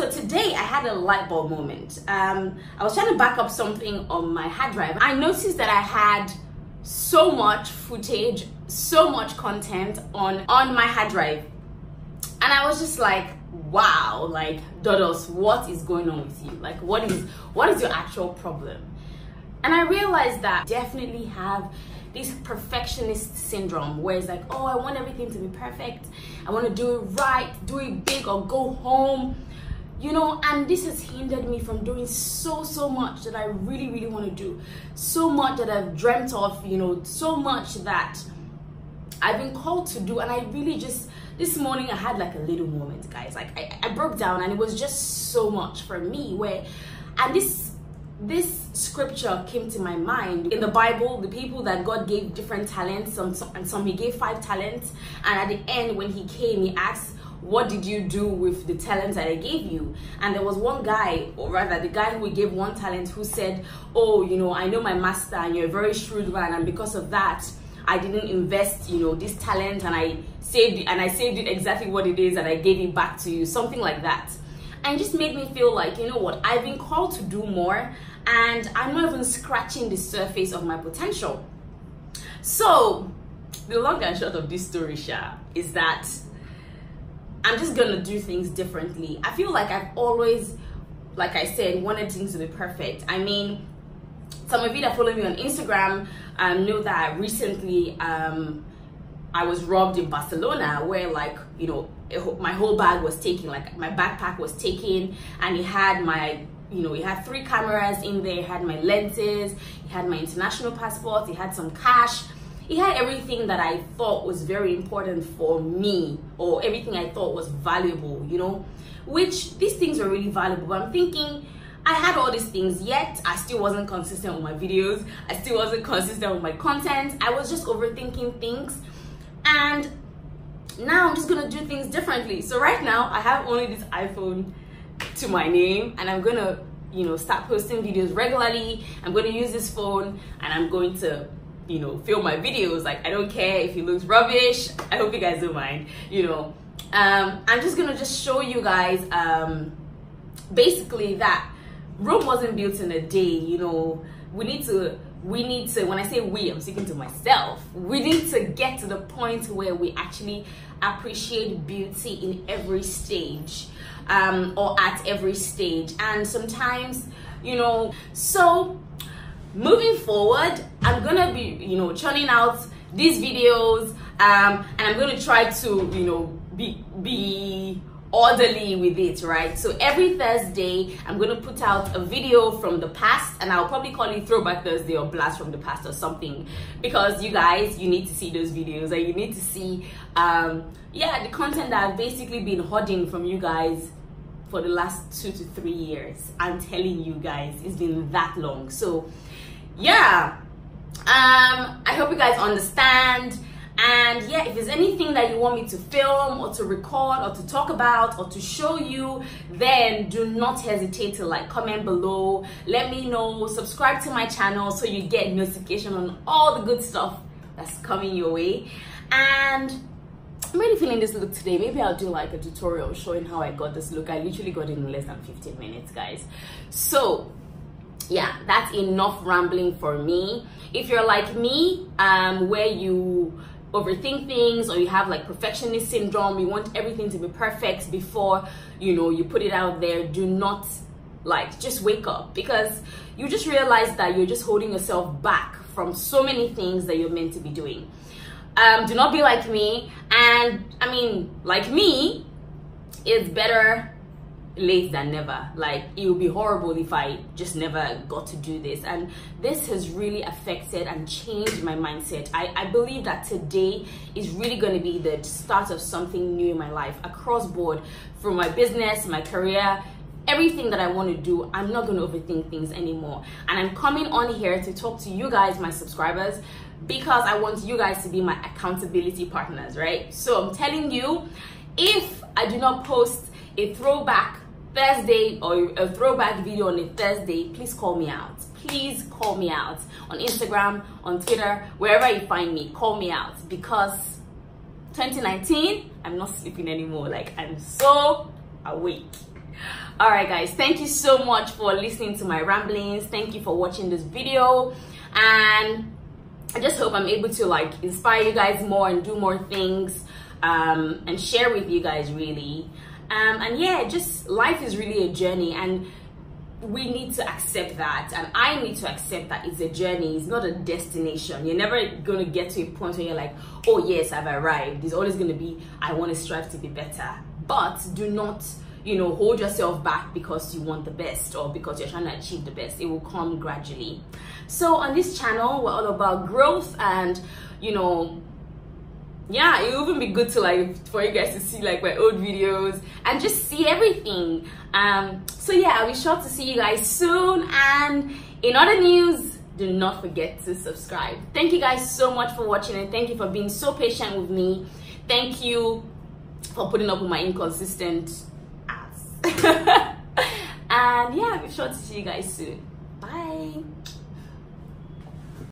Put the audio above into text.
So today I had a light bulb moment. I was trying to back up something on my hard drive. I noticed that I had so much footage, so much content on my hard drive, and I was just like, wow, like, Dodos, what is going on with you? Like, what is your actual problem? And I realized that I definitely have this perfectionist syndrome where it's like, oh, I want everything to be perfect, I want to do it right, do it big, or go home, you know. And this has hindered me from doing so much that I really want to do, so much that I've dreamt of, you know, so much that I've been called to do. And I really just, this morning I had like a little moment, guys. Like I broke down, and it was just so much for me where, and this scripture came to my mind. In the Bible, the people that God gave different talents, some he gave 5 talents, and at the end when he came, he asked, what did you do with the talents that I gave you? And there was one guy, or rather the guy who gave 1 talent, who said, oh, you know, I know my master and you're a very shrewd man, and because of that I didn't invest, you know, this talent, and I saved it exactly what it is, and I gave it back to you, something like that. And it just made me feel like, you know what, I've been called to do more, and I'm not even scratching the surface of my potential. So the long and short of this story, Sha, is that I'm just gonna do things differently. I feel like I've always, like I said, wanted things to be perfect. I mean, some of you that follow me on Instagram know that recently I was robbed in Barcelona, where, like, you know, my whole bag was taken, like my backpack was taken, and it had my, you know, it had 3 cameras in there, it had my lenses, it had my international passport, it had some cash, it had everything that I thought was very important for me, or everything I thought was valuable, you know, which these things were really valuable. But I'm thinking, I had all these things, yet I still wasn't consistent with my videos, I still wasn't consistent with my content, I was just overthinking things. And now I'm just gonna do things differently. So right now I have only this iPhone to my name, and I'm gonna, you know, start posting videos regularly. I'm gonna use this phone, and I'm going to, you know, film my videos. Like, I don't care if it looks rubbish, I hope you guys don't mind, you know. I'm just gonna show you guys basically that Rome wasn't built in a day. You know, we need to, when I say we, I'm speaking to myself, we need to get to the point where we actually appreciate beauty in every stage, or at every stage. And sometimes, you know, so moving forward, I'm gonna be, you know, churning out these videos, and I'm gonna try to, you know, be orderly with it, right? So every Thursday I'm gonna put out a video from the past, and I'll probably call it Throwback Thursday or Blast from the Past or something, because you guys, you need to see those videos, and you need to see yeah, the content that I've basically been hoarding from you guys for the last 2 to 3 years. I'm telling you guys, it's been that long. So yeah, I hope you guys understand. And yeah, if there's anything that you want me to film or to record or to talk about or to show you, then do not hesitate to like comment below, let me know, subscribe to my channel so you get notification on all the good stuff that's coming your way. And I'm really feeling this look today. Maybe I'll do like a tutorial showing how I got this look. I literally got it in less than 15 minutes, guys. So yeah, that's enough rambling for me. If you're like me, where you overthink things, or you have like perfectionist syndrome, you want everything to be perfect before, you know, you put it out there, do not, like, just wake up, because you just realize that you're just holding yourself back from so many things that you're meant to be doing. Do not be like me. And I mean, like me, it's better late than never. Like, it would be horrible if I just never got to do this. And this has really affected and changed my mindset. I believe that today is really going to be the start of something new in my life, across board, from my business, my career, everything that I want to do. I'm not going to overthink things anymore. And I'm coming on here to talk to you guys, my subscribers, because I want you guys to be my accountability partners, right? So I'm telling you, if I do not post a throwback Thursday or a throwback video on a Thursday, please call me out. Please call me out on Instagram, on Twitter, wherever you find me, call me out, because 2019, I'm not sleeping anymore. Like, I'm so awake. All right, guys, thank you so much for listening to my ramblings. Thank you for watching this video, and I just hope I'm able to like inspire you guys more and do more things and share with you guys, really. And yeah, just life is really a journey, and we need to accept that, and I need to accept that it's a journey. It's not a destination. You're never going to get to a point where you're like, oh yes, I've arrived. There's always going to be, I want to strive to be better. But do not, you know, hold yourself back because you want the best or because you're trying to achieve the best. It will come gradually. So on this channel, we're all about growth, and you know, yeah, it will even be good to like for you guys to see like my old videos and just see everything. So yeah, I'll be sure to see you guys soon, and in other news, do not forget to subscribe. Thank you guys so much for watching, and thank you for being so patient with me. Thank you for putting up with my inconsistent ass. And yeah, I'll be sure to see you guys soon. Bye.